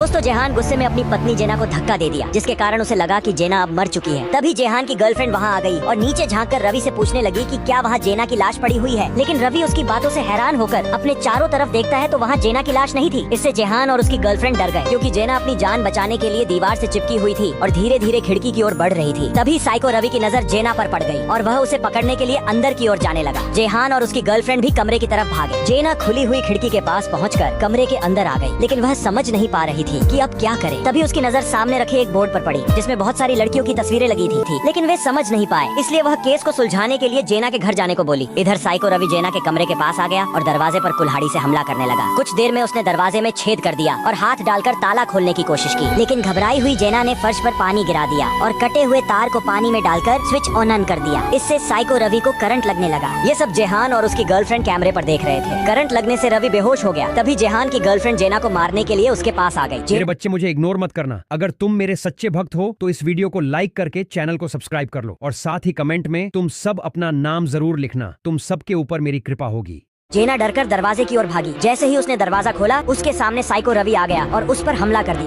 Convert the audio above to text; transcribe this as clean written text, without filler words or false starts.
दोस्तों जेहान गुस्से में अपनी पत्नी जेना को धक्का दे दिया, जिसके कारण उसे लगा कि जेना अब मर चुकी है। तभी जेहान की गर्लफ्रेंड वहाँ आ गई और नीचे झांककर रवि से पूछने लगी कि क्या वहाँ जेना की लाश पड़ी हुई है। लेकिन रवि उसकी बातों से हैरान होकर अपने चारों तरफ देखता है तो वहाँ जेना की लाश नहीं थी। इससे जेहान और उसकी गर्लफ्रेंड डर गए, क्योंकि जेना अपनी जान बचाने के लिए दीवार से चिपकी हुई थी और धीरे धीरे खिड़की की ओर बढ़ रही थी। तभी साइको रवि की नजर जेना पर पड़ गई और वह उसे पकड़ने के लिए अंदर की ओर जाने लगा। जेहान और उसकी गर्लफ्रेंड भी कमरे की तरफ भागे। जेना खुली हुई खिड़की के पास पहुंचकर कमरे के अंदर आ गई, लेकिन वह समझ नहीं पा रही थी कि अब क्या करे। तभी उसकी नजर सामने रखे एक बोर्ड पर पड़ी, जिसमें बहुत सारी लड़कियों की तस्वीरें लगी थी, लेकिन वे समझ नहीं पाए। इसलिए वह केस को सुलझाने के लिए जेना के घर जाने को बोली। इधर साइको रवि जेना के कमरे के पास आ गया और दरवाजे पर कुल्हाड़ी से हमला करने लगा। कुछ देर में उसने दरवाजे में छेद कर दिया और हाथ डालकर ताला खोलने की कोशिश की, लेकिन घबराई हुई जेना ने फर्श पर पानी गिरा दिया और कटे हुए तार को पानी में डालकर स्विच ऑन कर दिया। इससे साइको रवि को करंट लगने लगा। ये सब जेहान और उसकी गर्लफ्रेंड कैमरे पर देख रहे थे। करंट लगने से रवि बेहोश हो गया। तभी जेहान की गर्लफ्रेंड जेना को मारने के लिए उसके पास आ गई। मेरे बच्चे, मुझे इग्नोर मत करना। अगर तुम मेरे सच्चे भक्त हो तो इस वीडियो को लाइक करके चैनल को सब्सक्राइब कर लो और साथ ही कमेंट में तुम सब अपना नाम जरूर लिखना। तुम सबके ऊपर मेरी कृपा होगी। जेना डरकर दरवाजे की ओर भागी। जैसे ही उसने दरवाजा खोला, उसके सामने साइको रवि आ गया और उस पर हमला कर दिया।